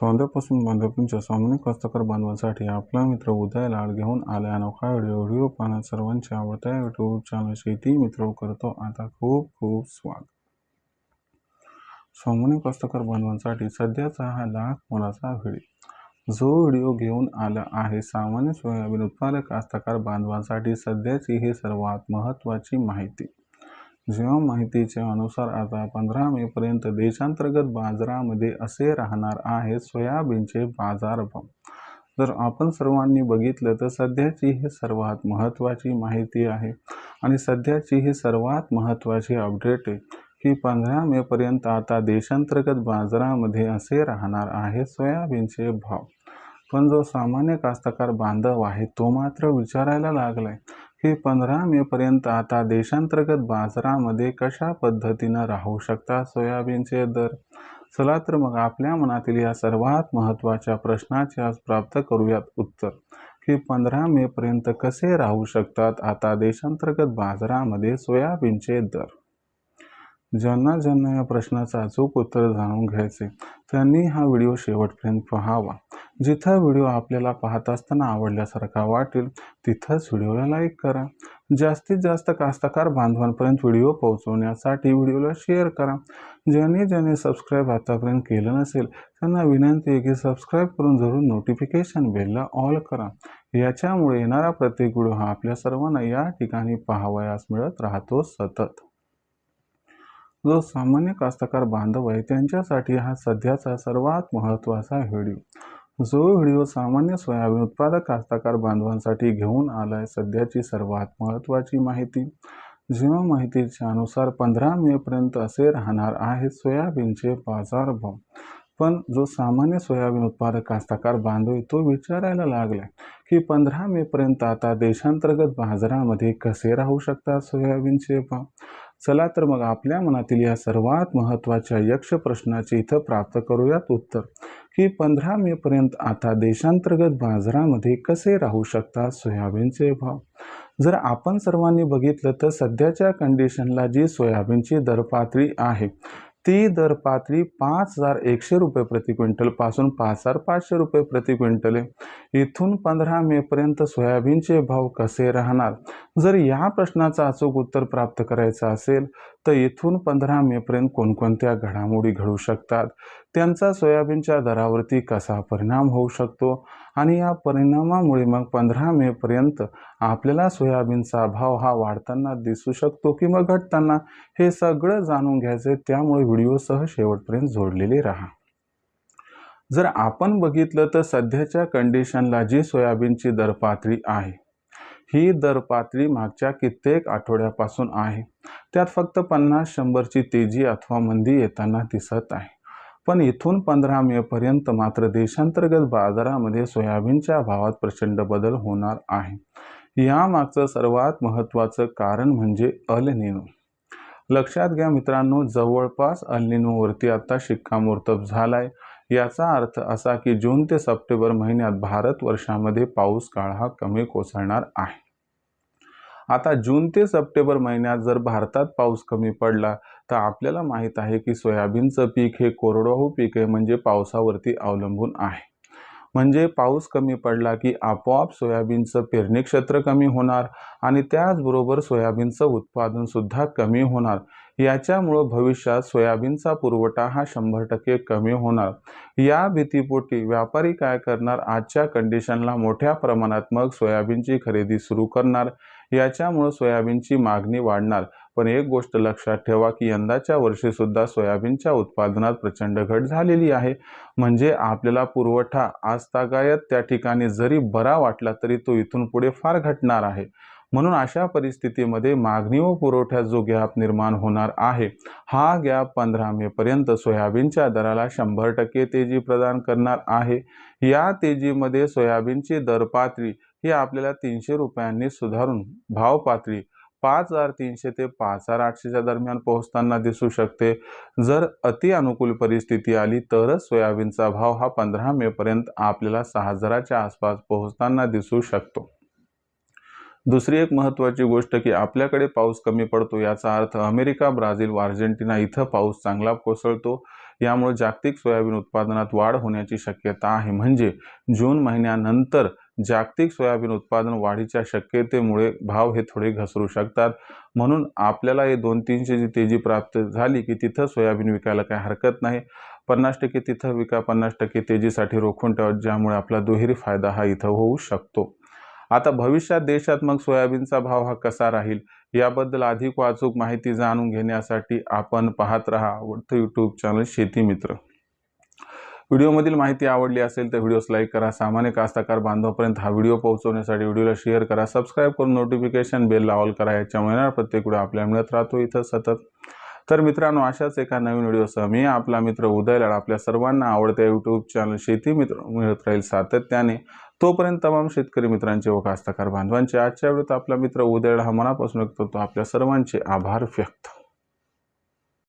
सौंदर्यापासून बांधवपूंच्या सामान्य कास्तकार बांधवांसाठी आपला मित्र उदय लाड घेऊन आलाय अनोखा व्हिडिओ पाहण्यात सर्वांचे आवडत्या यूट्यूब चॅनल शेती मित्र करतो आता खूप खूप स्वागत। सामान्य कास्तकार बांधवांसाठी सध्याचा हा लाख मोलाचा व्हिडिओ जो व्हिडिओ घेऊन आला आहे सामान्य सोयाबीन उत्पादक कास्तकार बांधवांसाठी सध्याची ही सर्वात महत्त्वाची माहिती। जेव्हा माहितीच्या अनुसार आता 15 मे पर्यंत देशांतर्गत बाजारामध्ये असे राहणार आहेत सोयाबीनचे बाजारभाव। जर आपण सर्वांनी बघितलं तर सध्याची ही सर्वात महत्त्वाची माहिती आहे आणि सध्याची ही सर्वात महत्त्वाची अपडेट आहे की 15 मे पर्यंत आता देशांतर्गत बाजारामध्ये असे राहणार आहेत सोयाबीनचे भाव। पण जो सामान्य कास्तकार बांधव आहे तो मात्र विचारायला लागलाय की 15 मे पर्यंत आता देशांतर्गत बाजारामध्ये कशा पद्धतीने राहू शकतात सोयाबीनचे दर। चला तर मग आपल्या मनातील या सर्वात महत्त्वाच्या प्रश्नाचे आज प्राप्त करूयात उत्तर की 15 मे पर्यंत कसे राहू शकतात आता देशांतर्गत बाजारामध्ये सोयाबीनचे दर। ज्यांना या प्रश्नाचं अचूक उत्तर जाणून घ्यायचे त्यांनी हा व्हिडिओ शेवटपर्यंत पाहावा। जिथं व्हिडिओ आपल्याला पाहत असताना आवडल्यासारखा वाटेल तिथंच व्हिडिओला लाईक करा। जास्तीत जास्त कास्तकार बांधवांपर्यंत व्हिडिओ पोहोचवण्यासाठी व्हिडिओला शेअर करा। ज्यांनी सबस्क्राईब आतापर्यंत केलं नसेल त्यांना विनंती आहे की सबस्क्राईब करून जरूर नोटिफिकेशन बेलला ऑल करा। याच्यामुळे येणारा प्रत्येक व्हिडिओ हा आपल्या सर्वांना या ठिकाणी पाहावयास मिळत राहतो सतत। जो सामान्य कास्तकार बांधव आहे त्यांच्यासाठी हा सध्याचा सर्वात महत्त्वाचा व्हिडिओ। जो व्हिडिओ सामान्य सोयाबीन उत्पादक कास्तकार बांधवांसाठी घेऊन आलाय सध्याची सर्वात महत्त्वाची माहिती। जेव्हा माहितीच्या अनुसार 15 मे पर्यंत असे राहणार आहेत सोयाबीनचे बाजारभाव। पण जो सामान्य सोयाबीन उत्पादक कास्तकार बांधव तो विचारायला लागलाय की 15 मे पर्यंत आता देशांतर्गत बाजारामध्ये कसे राहू शकतात सोयाबीनचे भाव। चला तर मग आपल्या मनातील या सर्वात महत्त्वाच्या यक्ष प्रश्नाचे इथं प्राप्त करूयात उत्तर की 15 मे पर्यंत आता देशांतर्गत बाजारामध्ये कसे राहू शकतात सोयाबीनचे भाव। जर आपण सर्वांनी बघितलं तर सध्याच्या कंडिशनला जी सोयाबीनची दरपातळी आहे ती दरपातळी 5,100 रुपये प्रति क्विंटल पासून 5,500 रुपये प्रति क्विंटल आहे। इथून 15 मे पर्यंत सोयाबीनचे भाव कसे राहणार जर या प्रश्नाचं अचूक उत्तर प्राप्त करायचं असेल तर इथून 15 मे पर्यंत कोणकोणत्या घडामोडी घडू शकतात त्यांचा सोयाबीनच्या दरावरती कसा परिणाम होऊ शकतो आणि या परिणामामुळे मग 15 मे पर्यंत आपल्याला सोयाबीनचा भाव हा वाढताना दिसू शकतो की मग घटताना हे सगळं जाणून घ्यायचे त्यामुळे व्हिडिओसह शेवटपर्यंत जोडलेले राहा। जर आपण बघितलं तर सध्याच्या कंडिशनला जी सोयाबीनची दरपातळी आहे ही दरपातळी मागच्या कित्येक आठवड्यापासून आहे त्यात फक्त 50-100 ची तेजी अथवा मंदी येताना दिसत आहे। पण इथून 15 मे पर्यंत मात्र देशांतर्गत बाजारामध्ये सोयाबीनच्या भावात प्रचंड बदल होणार आहे। यामागचं सर्वात महत्त्वाचं कारण म्हणजे अल निनो। लक्षात घ्या मित्रांनो जवळपास अल निनोवरती आता शिक्कामोर्तब झालाय। याचा अर्थ असा की जून ते सप्टेंबर महिन्यात भारतवर्षामध्ये पाऊस काळ हा कमी कोसळणार आहे। आता जून ते सप्टेंबर महिन्यात जर भारतात पाऊस कमी पडला तर आपल्याला माहित आहे की सोयाबीनचं पीक हे कोरडवाहू पीक आहे म्हणजे पावसावरती अवलंबून आहे। म्हणजे पाऊस कमी पडला की आपोआप सोयाबीनचं पेरणी क्षेत्र कमी होणार आणि त्याचबरोबर सोयाबीनचं उत्पादन सुद्धा कमी होणार। याच्यामुळे भविष्यात सोयाबीनचा पुरवठा हा 100% कमी होणार। या भीतीपोटी व्यापारी काय करणार आजच्या कंडिशनला मोठ्या प्रमाणात मग सोयाबीनची खरेदी सुरू करणार। याच्यामुळे सोयाबीनची मागणी वाढणार। पण एक गोष्ट लक्षात ठेवा की यंदाच्या वर्षी सुद्धा सोयाबीनच्या उत्पादनात प्रचंड घट झालेली आहे। म्हणजे आपल्याला पुरवठा आजतागायत त्या ठिकाणी जरी बरा वाटला तरी तो इथून पुढे फार घटणार आहे। म्हणून अशा परिस्थितीमध्ये मागणी व पुरवठ्यात जो गॅप निर्माण होणार आहे हा गॅप 15 मे पर्यंत सोयाबीनच्या दराला 100% तेजी प्रदान करणार आहे। या तेजीमध्ये सोयाबीनची दरपातळी ही आपल्याला 300 रुपयांनी सुधारून भाव पातळी 5,300 ते 5,800 च्या दरम्यान पोहोचताना दिसू शकते। जर अति अनुकूल परिस्थिती आली तरच सोयाबीनचा भाव हा 15 मे पर्यंत आपल्याला 6,000 च्या आसपास पोहोचताना दिसू शकतो। दुसरी एक महत्त्वाची गोष्ट की आपल्याकडे पाऊस कमी पडतो याचा अर्थ अमेरिका, ब्राझील व अर्जेंटिना इथं पाऊस चांगला कोसळतो। यामुळे जागतिक सोयाबीन उत्पादनात वाढ होण्याची शक्यता आहे. म्हणजे जून महिन्यानंतर जागतिक सोयाबीन उत्पादन वाढीच्या शक्यतेमुळे भाव हे थोडे घसरू शकतात. म्हणून आपल्याला हे 200-300 जी तेजी प्राप्त झाली की तिथं सोयाबीन विकायला काही हरकत नाही. 50% तिथं विका, 50% तेजीसाठी रोखून ठेवा, ज्यामुळे आपला दुहेरी फायदा हा इथं होऊ शकतो. आता भविष्यात देशात मग सोयाबीनचा भाव हा कसा राहील याबद्दल अधिक अचूक माहिती जाणून घेण्यासाठी आपण पाहत राहा आवडतं यूट्यूब चॅनल शेती मित्र. व्हिडिओमधील माहिती आवडली असेल तर व्हिडिओस लाईक करा. सामान्य कास्तकार बांधवांपर्यंत हा व्हिडिओ पोहोचवण्यासाठी व्हिडिओला शेअर करा. सबस्क्राईब करून नोटिफिकेशन बेल ऑल करा. याच्यामुळे येणारा प्रत्येक व्हिडिओ आपल्याला मिळत राहतो इथं सतत. तर मित्रांनो, अशाच एका नवीन व्हिडिओसह मी आपला मित्र उदय लाड आपल्या सर्वांना आवडत्या यूट्यूब चॅनल शेती मित्र मिळत राहील सातत्याने. तोपर्यंत तमाम शेतकरी मित्रांचे व कास्तकार बांधवांचे आजच्या व्हिडिओत आपला मित्र उदय लाड हा मनापासून व्यक्त करतो आपल्या सर्वांचे आभार व्यक्त.